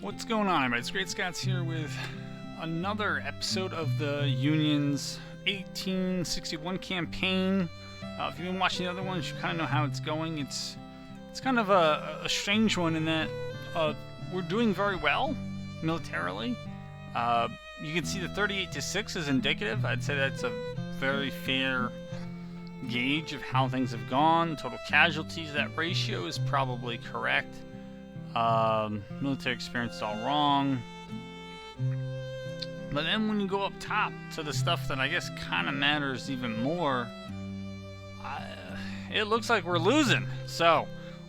What's going on, everybody? It's Great Scots here with another episode of the Union's 1861 campaign. If you've been watching the other ones, you kind of know how it's going. It's kind of a strange one in that we're doing very well militarily. You can see the 38-6 is indicative. I'd say that's a very fair gauge of how things have gone. Total casualties, that ratio is probably correct. Military experience is all wrong. But then when you go up top to the stuff that I guess kind of matters even more, it looks like we're losing. So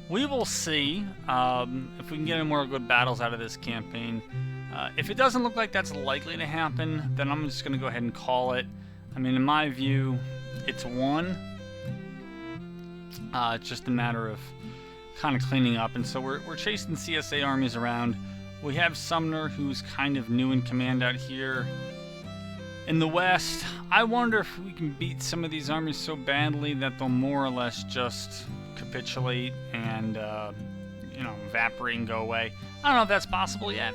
we will see if we can get any more good battles out of this campaign. If it doesn't look like that's likely to happen, then I'm just going to go ahead and call it. I mean, in my view, it's won. It's just a matter of kind of cleaning up, and so we're chasing CSA armies around. We have Sumner, who's kind of new in command out here in the west. I wonder if we can beat some of these armies so badly that they'll more or less just capitulate and evaporate and go away. I don't know if that's possible yet,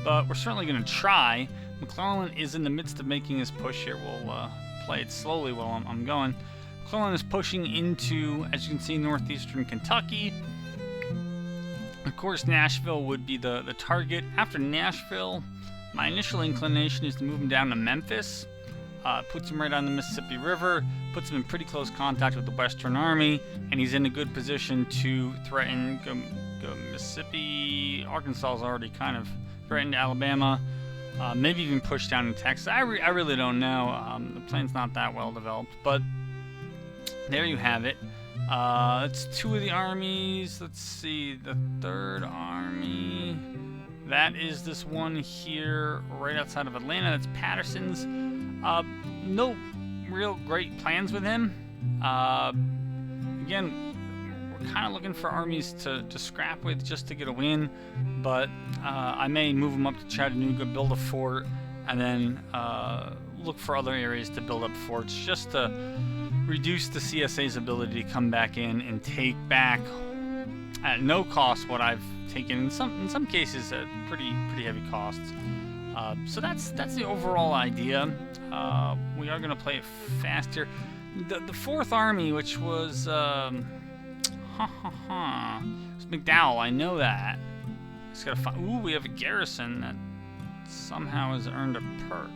but we're certainly going to try. McClellan is in the midst of making his push here. We'll play it slowly while I'm going. McClellan is pushing into, as you can see, northeastern Kentucky. Of course, Nashville would be the target. After Nashville, my initial inclination is to move him down to Memphis. Puts him right on the Mississippi River, puts him in pretty close contact with the Western Army, and he's in a good position to threaten go Mississippi. Arkansas is already kind of threatened Alabama. Maybe even push down in Texas. I really don't know. The plan's not that well developed, but there you have it. That's two of the armies. Let's see, the third army. That is this one here, right outside of Atlanta. That's Patterson's. No real great plans with him. Again, we're kind of looking for armies to scrap with just to get a win. But I may move them up to Chattanooga, build a fort, and then look for other areas to build up forts just to reduce the CSA's ability to come back in and take back at no cost what I've taken in some cases at pretty heavy costs. So that's the overall idea. We are going to play it fast here. The Fourth Army, which was it was McDowell. I know that. Just gotta find. Ooh, we have a garrison that somehow has earned a perk.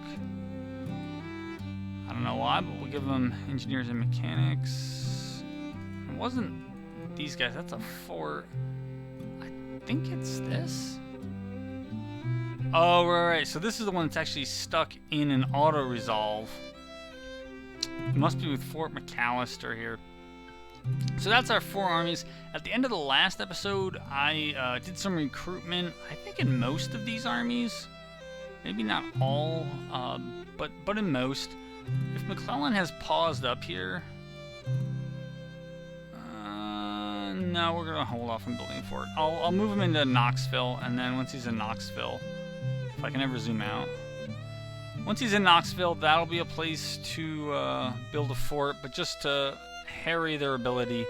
I don't know why, but we'll give them engineers and mechanics. It wasn't these guys. That's a fort. I think it's this. Oh, right. So this is the one that's actually stuck in an auto-resolve. It must be with Fort McAllister here. So that's our four armies. At the end of the last episode, I did some recruitment, I think in most of these armies. Maybe not all, but in most. If McClellan has paused up here, no, we're gonna hold off on building a fort. I'll move him into Knoxville, and then once he's in Knoxville, if I can ever zoom out. Once he's in Knoxville, that'll be a place to build a fort, but just to harry their ability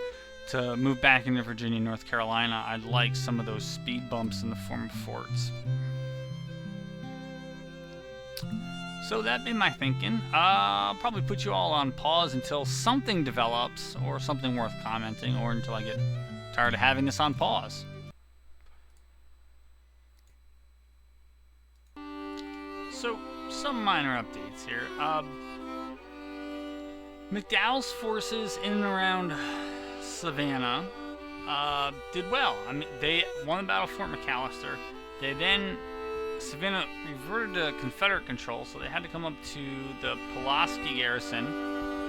to move back into Virginia, North Carolina, I'd like some of those speed bumps in the form of forts. So that'd be my thinking. I'll probably put you all on pause until something develops, or something worth commenting, or until I get tired of having this on pause. So, some minor updates here. McDowell's forces in and around Savannah did well. I mean, they won the Battle of Fort McAllister. They then Savannah reverted to Confederate control, so they had to come up to the Pulaski garrison.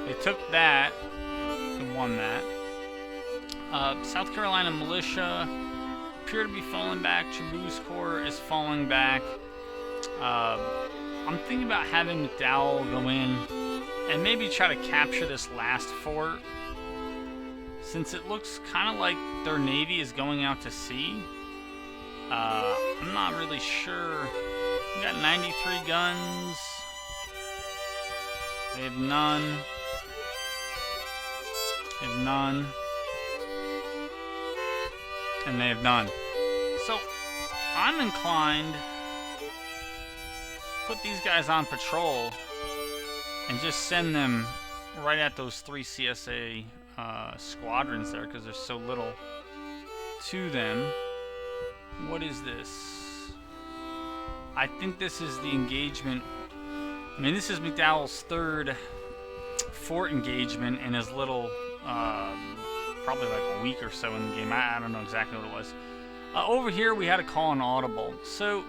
They took that and won that. South Carolina militia appear to be falling back. Chaboo's Corps is falling back. I'm thinking about having McDowell go in and maybe try to capture this last fort, since it looks kind of like their navy is going out to sea. I'm not really sure. We got 93 guns. They have none. They have none. And they have none. So, I'm inclined to put these guys on patrol and just send them right at those 3 CSA squadrons there, because there's so little to them. What is this? I think this is the engagement. I mean, this is McDowell's 3rd fort engagement in as little, probably like a week or so in the game. I don't know exactly what it was. Over here, we had a call on audible. So,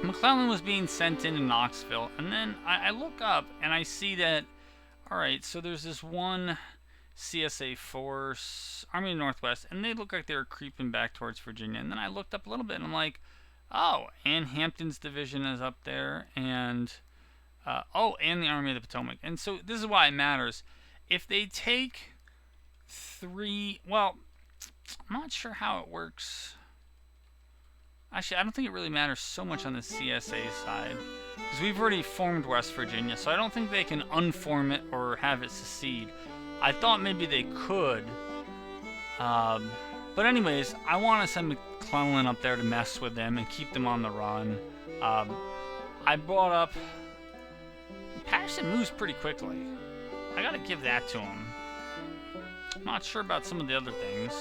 McClellan was being sent into Knoxville, and then I look up and I see that, alright, so there's this one CSA force, Army of the Northwest, and they look like they were creeping back towards Virginia. And then I looked up a little bit and I'm like, oh, and Hampton's division is up there, and and the Army of the Potomac. And so this is why it matters. If they take 3, well, I'm not sure how it works. Actually, I don't think it really matters so much on the CSA side, because we've already formed West Virginia, so I don't think they can unform it or have it secede. I thought maybe they could. But anyways, I want to send McClellan up there to mess with them and keep them on the run. I brought up... Patterson moves pretty quickly. I gotta give that to him. I'm not sure about some of the other things.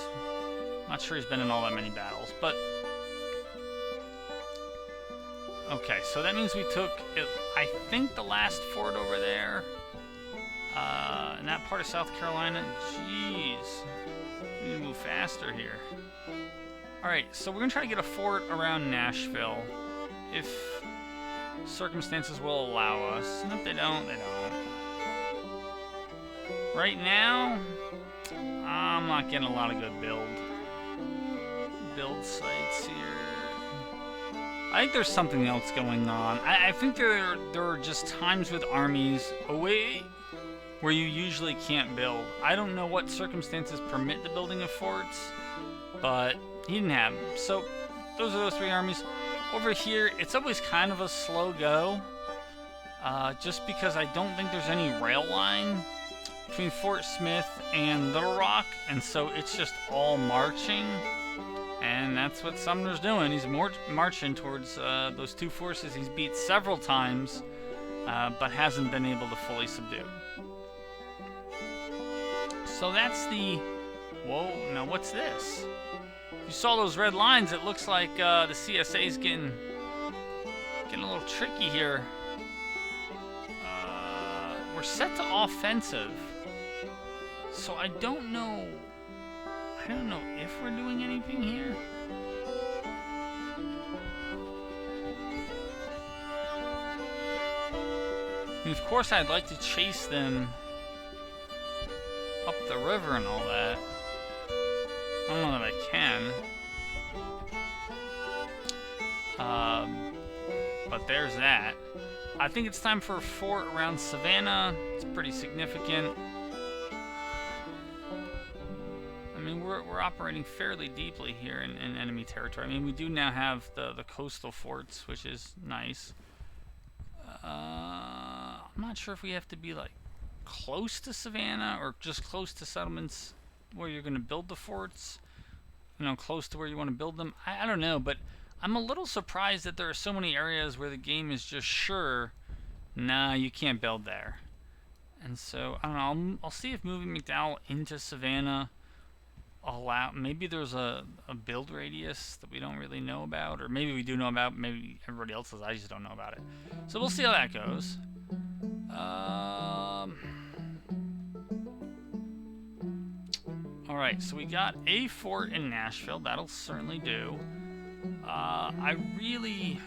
Not sure he's been in all that many battles, but... Okay, so that means we took, I think, the last fort over there. In that part of South Carolina. Jeez. We need to move faster here. Alright, so we're going to try to get a fort around Nashville. If circumstances will allow us. And if they don't, they don't. Right now, I'm not getting a lot of good build sites here. I think there's something else going on. I think there are just times with armies away where you usually can't build. I don't know what circumstances permit the building of forts, but he didn't have them. So those are those 3 armies. Over here, it's always kind of a slow go, just because I don't think there's any rail line between Fort Smith and Little Rock, and so it's just all marching. And that's what Sumner's doing. He's marching towards those 2 forces he's beat several times, but hasn't been able to fully subdue. So that's the... Whoa, now what's this? If you saw those red lines, it looks like the CSA's getting a little tricky here. We're set to offensive. So I don't know if we're doing anything here. I mean, of course, I'd like to chase them up the river and all that. I don't know that I can. But there's that. I think it's time for a fort around Savannah. It's pretty significant. I mean, we're operating fairly deeply here in enemy territory. I mean, we do now have the coastal forts, which is nice. I'm not sure if we have to be like close to Savannah or just close to settlements where you're going to build the forts. You know, close to where you want to build them. I don't know, but I'm a little surprised that there are so many areas where the game is just sure, nah, you can't build there. And so, I don't know, I'll see if moving McDowell into Savannah allow, maybe there's a build radius that we don't really know about, or maybe we do know about, maybe everybody else does, I just don't know about it. So we'll see how that goes. Alright, so we got a fort in Nashville, that'll certainly do. I really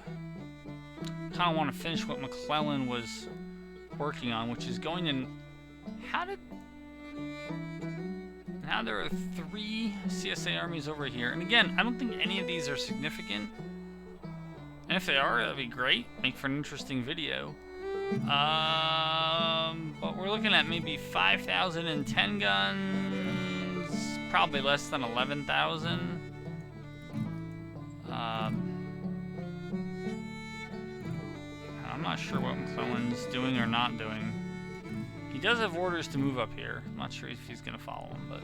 kind of want to finish what McClellan was working on, which is going in... Now there are 3 CSA armies over here. And again, I don't think any of these are significant. And if they are, that'd be great. Make for an interesting video. But we're looking at maybe 5,010 guns. Probably less than 11,000. I'm not sure what McClellan's doing or not doing. He does have orders to move up here. I'm not sure if he's going to follow them, but...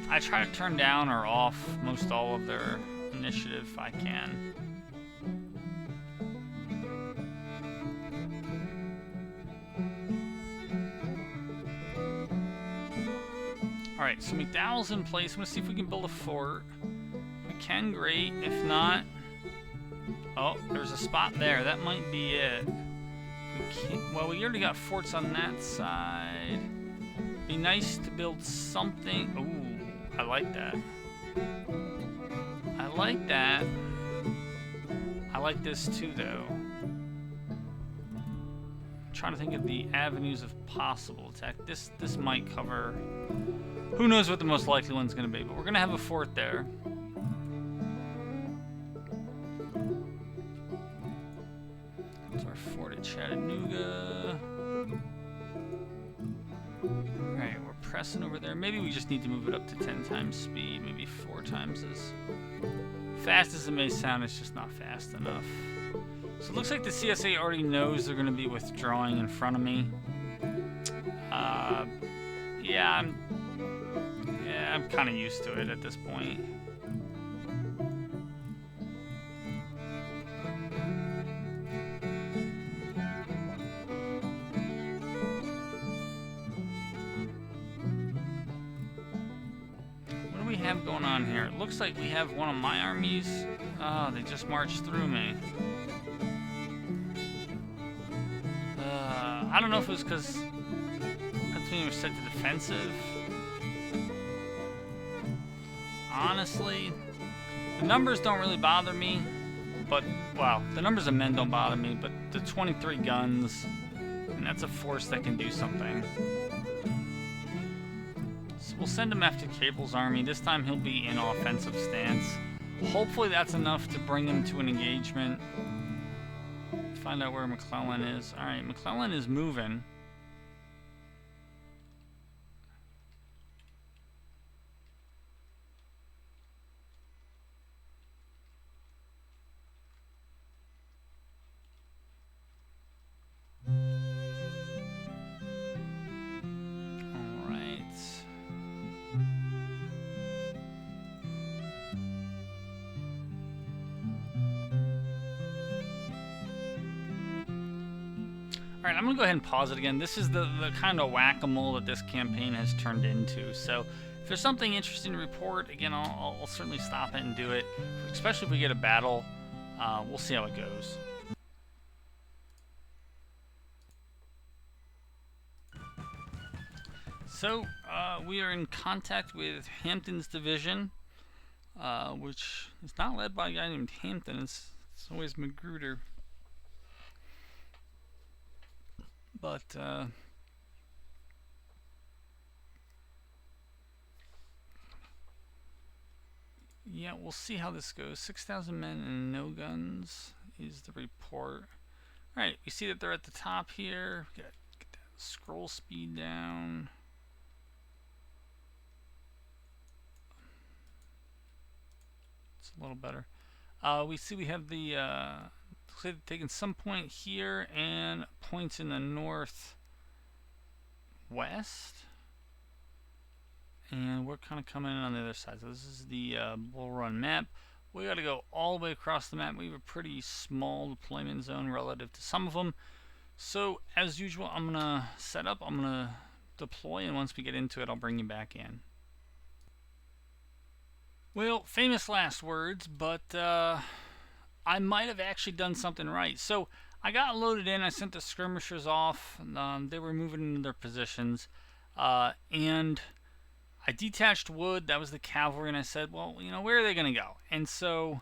I try to turn down or off most all of their initiative if I can. Alright, so McDowell's in place. I'm going to see if we can build a fort. If we can, great. If not... Oh, there's a spot there. That might be it. Well, we already got forts on that side. Be nice to build something. Ooh, I like that. I like that. I like this too, though. I'm trying to think of the avenues of possible attack. This might cover. Who knows what the most likely one's going to be? But we're going to have a fort there. Fort at Chattanooga. Alright, we're pressing over there. Maybe we just need to move it up to 10 times speed, maybe 4 times as fast as it may sound. It's just not fast enough. So it looks like the CSA already knows they're going to be withdrawing in front of me. Yeah, I'm kind of used to it at this point. Have going on here? It looks like we have one of my armies. Oh, they just marched through me. I don't know if it was because Pennsylvania was set to defensive. Honestly, the numbers don't really bother me, but, well, the numbers of men don't bother me, but the 23 guns, and that's a force that can do something. We'll send him after Cable's army. This time he'll be in offensive stance. Hopefully that's enough to bring him to an engagement. Find out where McClellan is. Alright, McClellan is moving. Alright, I'm going to go ahead and pause it again. This is the kind of whack-a-mole that this campaign has turned into. So, if there's something interesting to report, again, I'll certainly stop it and do it. Especially if we get a battle. We'll see how it goes. So, we are in contact with Hampton's division, which is not led by a guy named Hampton. It's always Magruder. But, yeah, we'll see how this goes. 6,000 men and no guns is the report. Alright, you see that they're at the top here. Get that scroll speed down. It's a little better. We see we have the, taking some point here and points in the northwest, and we're kind of coming in on the other side. So this is the Bull Run map. We got to go all the way across the map. We have a pretty small deployment zone relative to some of them. So as usual, I'm gonna set up. I'm gonna deploy, and once we get into it, I'll bring you back in. Well, famous last words, but I might have actually done something right. So I got loaded in. I sent the skirmishers off. They were moving into their positions. And I detached wood. That was the cavalry. And I said, well, you know, where are they going to go? And so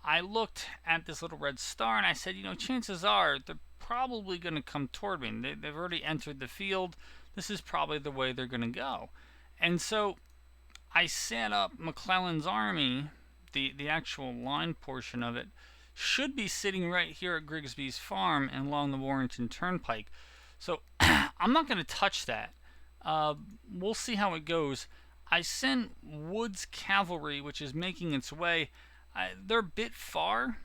I looked at this little red star and I said, you know, chances are they're probably going to come toward me. They've already entered the field. This is probably the way they're going to go. And so I set up McClellan's army, the actual line portion of it, should be sitting right here at Grigsby's farm and along the Warrenton Turnpike. So I'm not going to touch that. We'll see how it goes. I sent Wood's cavalry, which is making its way. They're a bit far.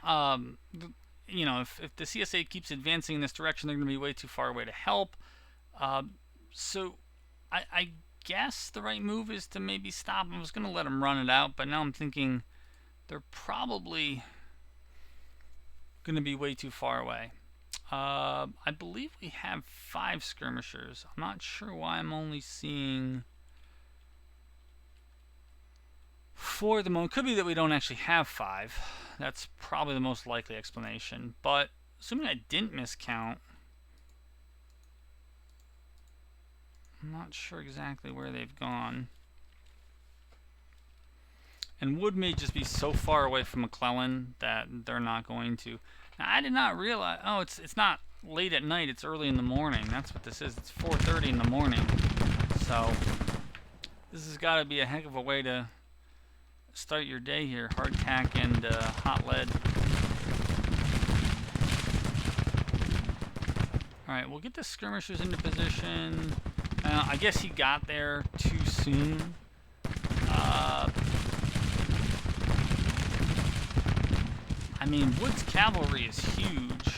You know, if the CSA keeps advancing in this direction, they're going to be way too far away to help. So I guess the right move is to maybe stop. I was going to let them run it out, but now I'm thinking they're probably going to be way too far away. I believe we have 5 skirmishers. I'm not sure why I'm only seeing 4 at the moment. Could be that we don't actually have 5. That's probably the most likely explanation. But assuming I didn't miscount, I'm not sure exactly where they've gone. And Wood may just be so far away from McClellan that they're not going to. Now, I did not realize. Oh, it's not late at night. It's early in the morning. That's what this is. It's 4:30 in the morning. So this has got to be a heck of a way to start your day here. Hardtack and hot lead. All right, we'll get the skirmishers into position. I guess he got there too soon. I mean, Wood's cavalry is huge.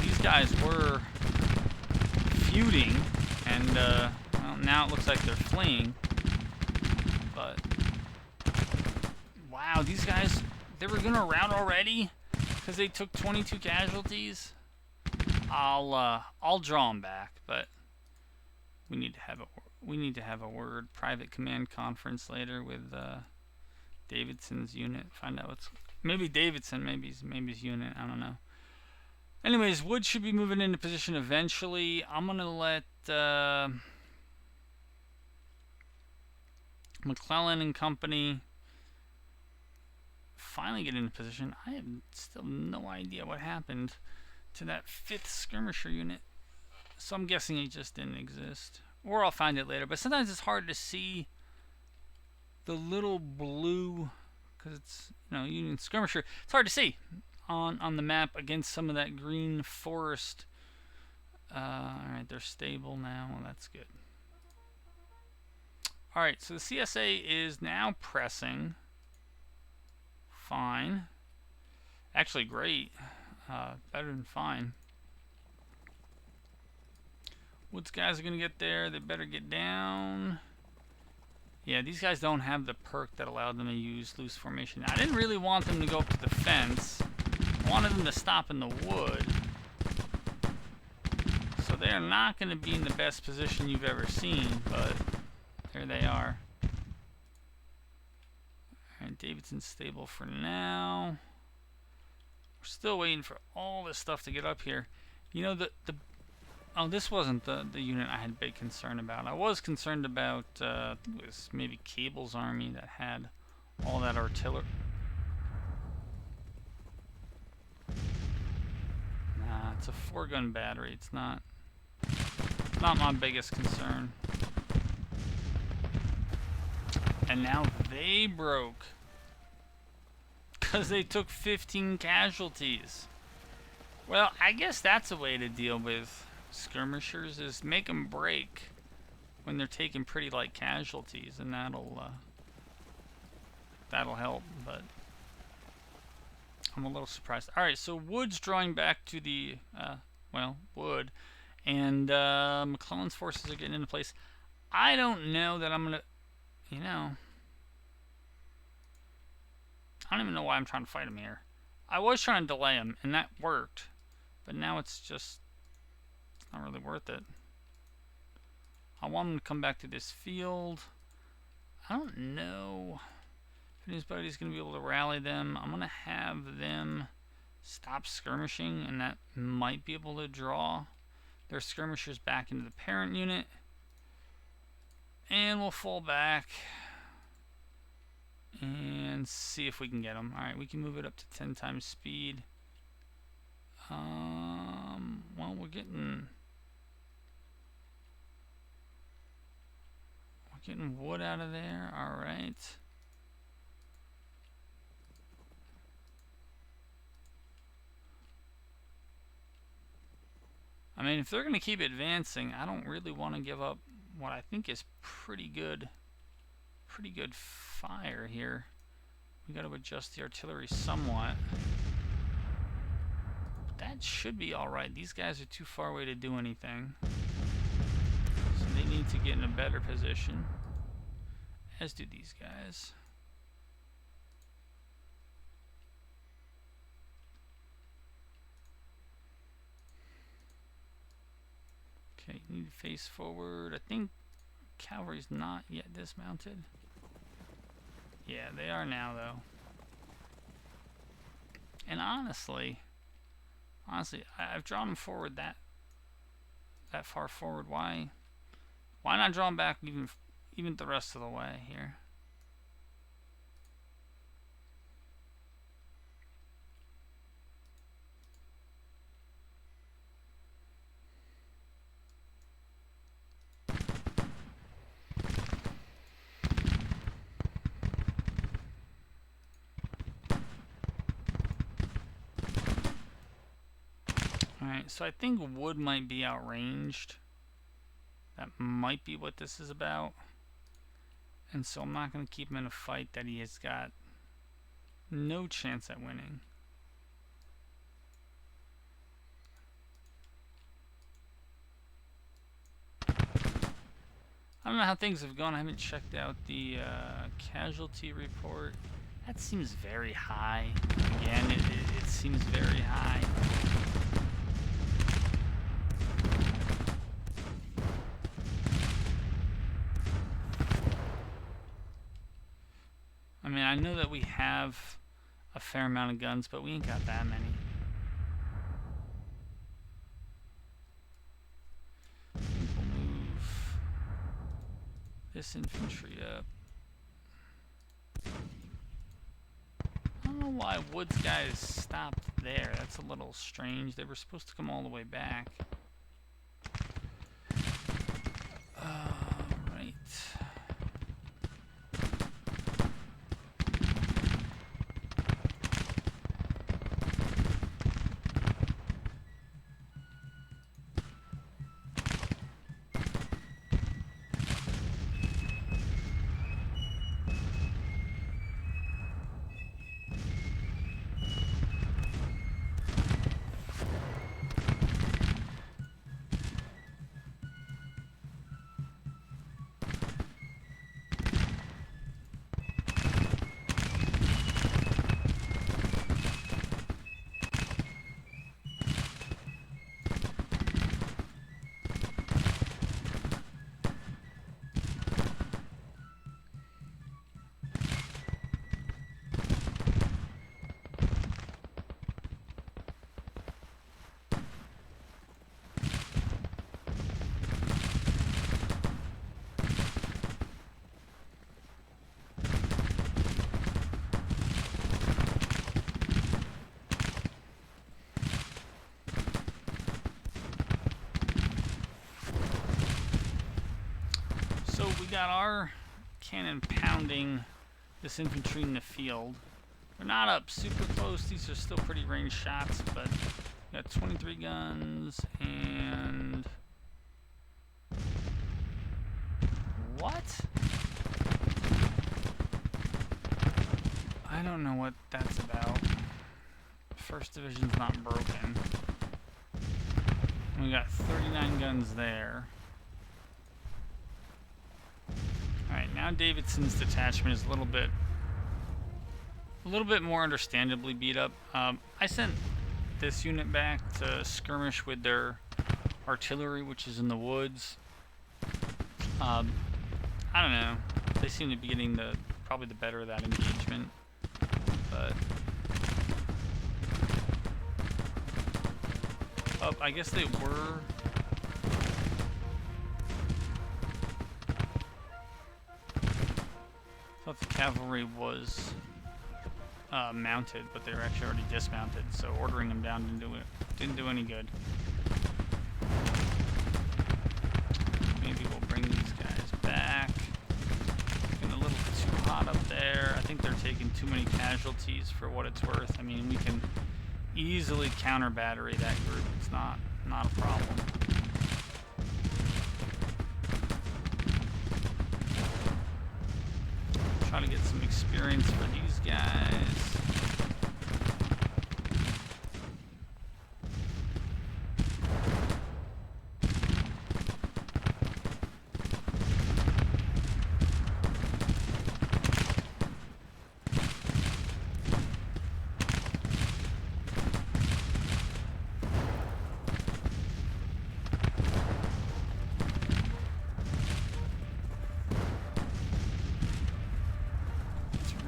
These guys were feuding, and well, now it looks like they're fleeing. But wow, these guys, they were gonna rout already because they took 22 casualties. I'll draw them back, but we need to have a word. Private command conference later with Davidson's unit. Find out what's maybe Davidson, maybe his unit. I don't know. Anyways, Wood should be moving into position eventually. I'm gonna let McClellan and company finally get into position. I have still no idea what happened to that 5th skirmisher unit. So I'm guessing it just didn't exist. Or I'll find it later. But sometimes it's hard to see the little blue, because it's, you know, Union skirmisher. It's hard to see on the map against some of that green forest. Alright, they're stable now. Well, that's good. Alright, so the CSA is now pressing. Fine. Actually, great. Better than fine. Wood's guys are going to get there. They better get down. Yeah, these guys don't have the perk that allowed them to use loose formation. I didn't really want them to go up to the fence. I wanted them to stop in the wood. So they're not going to be in the best position you've ever seen, but there they are. Alright, Davidson's stable for now. We're still waiting for all this stuff to get up here. You know, oh, this wasn't the unit I had big concern about. I was concerned about, I think it was maybe Cable's army that had all that artillery. Nah, it's a 4-gun battery. It's not my biggest concern. And now they broke because they took 15 casualties. Well, I guess that's a way to deal with skirmishers, is make them break when they're taking pretty light casualties, and that'll help. But I'm a little surprised. All right, so Wood's drawing back to the Wood, and McClellan's forces are getting into place. I don't know that I'm gonna, you know, I don't even know why I'm trying to fight him here. I was trying to delay him, and that worked, but now it's just not really worth it. I want him to come back to this field. I don't know if anybody's going to be able to rally them. I'm going to have them stop skirmishing, and that might be able to draw their skirmishers back into the parent unit. And we'll fall back and see if we can get them. Alright, we can move it up to 10 times speed. Well, we're getting wood out of there. Alright. I mean, if they're going to keep advancing, I don't really want to give up what I think is pretty good fire here. We got to adjust the artillery somewhat. But that should be alright. These guys are too far away to do anything. So they need to get in a better position, as do these guys. Okay, you need to face forward. I think cavalry's not yet dismounted. Yeah, they are now, though. And honestly, I've drawn them forward that far forward. Why not draw them back even the rest of the way here? Alright, so I think wood might be outranged. That might be what this is about. And so I'm not going to keep him in a fight that he has got no chance at winning. I don't know how things have gone. I haven't checked out the casualty report. That seems very high. Again, it seems very high. I mean, I know that we have a fair amount of guns, but we ain't got that many. I think we'll move this infantry up. I don't know why Wood's guys stopped there. That's a little strange. They were supposed to come all the way back. Right. So we got our cannon pounding this infantry in the field. They're not up super close. These are still pretty ranged shots, but we got 23 guns and... What? I don't know what that's about. First division's not broken. We got 39 guns there. Alright, now Davidson's detachment is a little bit more understandably beat up. I sent this unit back to skirmish with their artillery, which is in the woods. I don't know. They seem to be getting probably the better of that engagement. But I guess they were. I thought the cavalry was mounted, but they were actually already dismounted, so ordering them down didn't do any good. Maybe we'll bring these guys back. Getting a little too hot up there. I think they're taking too many casualties for what it's worth. I mean, we can easily counter battery that group. It's not a problem. Try to get some experience for these guys.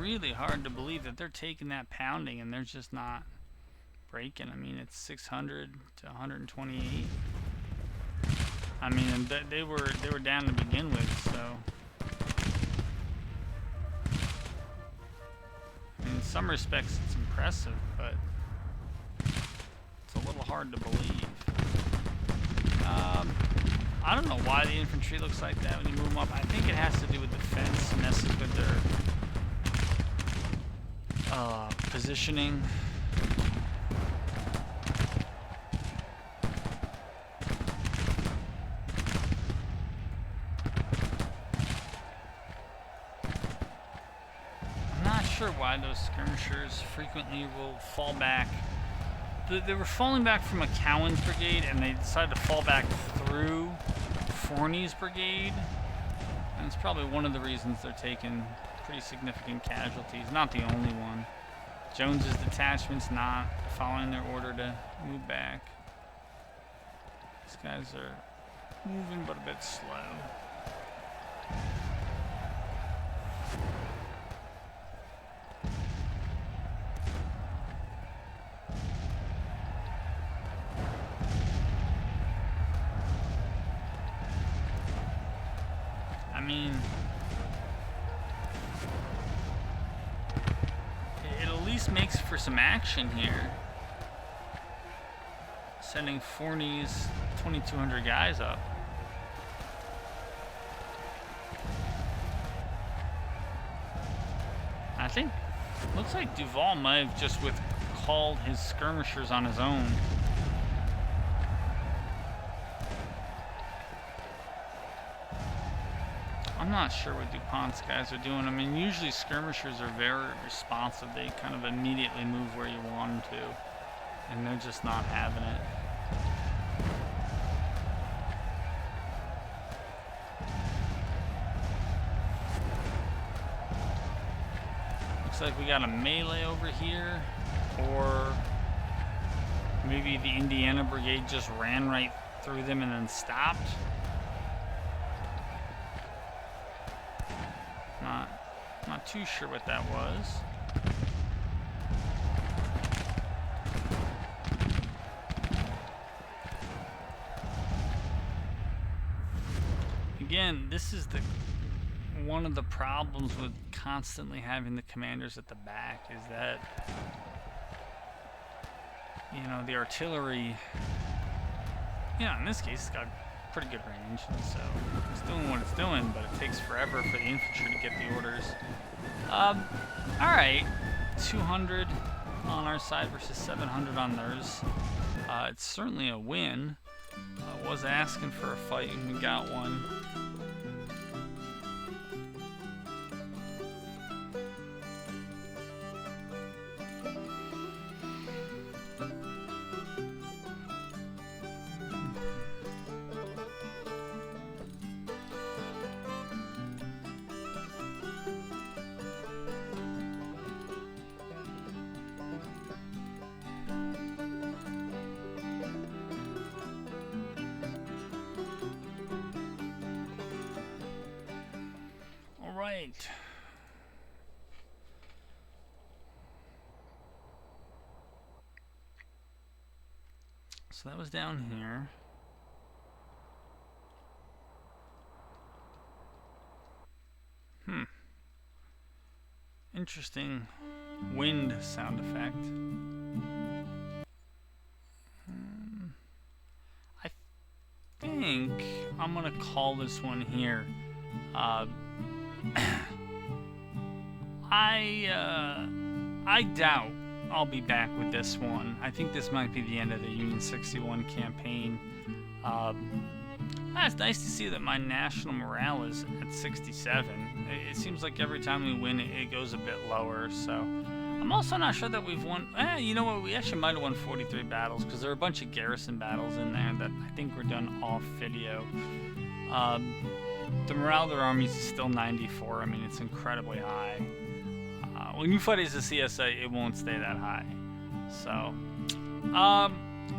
really hard to believe that they're taking that pounding and they're just not breaking. I mean, it's 600 to 128. I mean, and they were down to begin with, so. I mean, in some respects, it's impressive, but it's a little hard to believe. I don't know why the infantry looks like that when you move them up. I think it has to do with the fence, messes with their positioning. I'm not sure why those skirmishers frequently will fall back. They were falling back from a Cowan's brigade, and they decided to fall back through Forney's brigade. And it's probably one of the reasons they're taking pretty significant casualties. Not the only one. Jones's detachment's not following their order to move back. These guys are moving, but a bit slow. I mean, it at least makes for some action here. Sending Forney's 2,200 guys up. I think, looks like Duval might have just called his skirmishers on his own. I'm not sure what DuPont's guys are doing. I mean, usually skirmishers are very responsive. They kind of immediately move where you want them to. And they're just not having it. Looks like we got a melee over here. Or maybe the Indiana Brigade just ran right through them and then stopped. Not too sure what that was. Again, this is one of the problems with constantly having the commanders at the back is that, you know, the artillery, in this case, it's got pretty good range, and so it's doing what it's doing, but it takes forever for the infantry to get the orders. Alright, 200 on our side versus 700 on theirs. It's certainly a win. Was asking for a fight, and we got one. Right. So that was down here. Interesting wind sound effect. I think I'm gonna call this one here. I doubt I'll be back with this one. I think this might be the end of the Union 61 campaign. It's nice to see that my national morale is at 67. It seems like every time we win, it goes a bit lower. So I'm also not sure that we've won. You know what? We actually might have won 43 battles because there are a bunch of garrison battles in there that I think were done off video. The morale of their armies is still 94. I mean, it's incredibly high. When you fight as a CSA, it won't stay that high. So,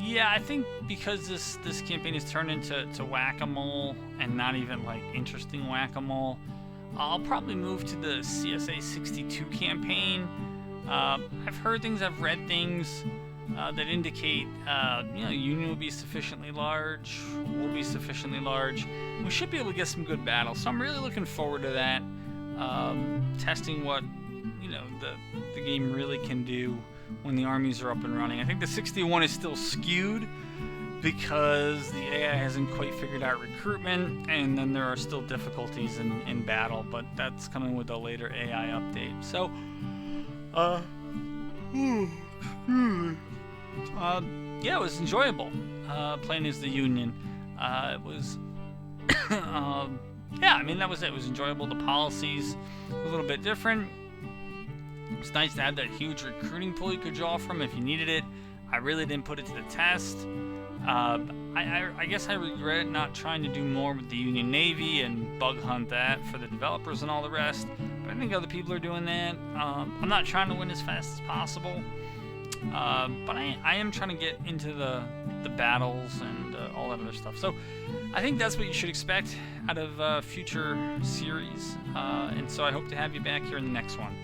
yeah, I think because this campaign has turned into whack-a-mole and not even like interesting whack-a-mole, I'll probably move to the CSA 62 campaign. I've heard things, I've read things that indicate, Union will be sufficiently large, will be sufficiently large. We should be able to get some good battles, so I'm really looking forward to that. Testing what, the game really can do when the armies are up and running. I think the 61 is still skewed because the AI hasn't quite figured out recruitment, and then there are still difficulties in battle, but that's coming with a later AI update. So, it was enjoyable playing as the Union. It was, that was it. It was enjoyable. The policies were a little bit different. It's nice to have that huge recruiting pool you could draw from if you needed it. I really didn't put it to the test. I guess I regret not trying to do more with the Union Navy and bug hunt that for the developers and all the rest. But I think other people are doing that. I'm not trying to win as fast as possible. But I am trying to get into the battles and all that other stuff. So I think that's what you should expect out of future series. And so I hope to have you back here in the next one.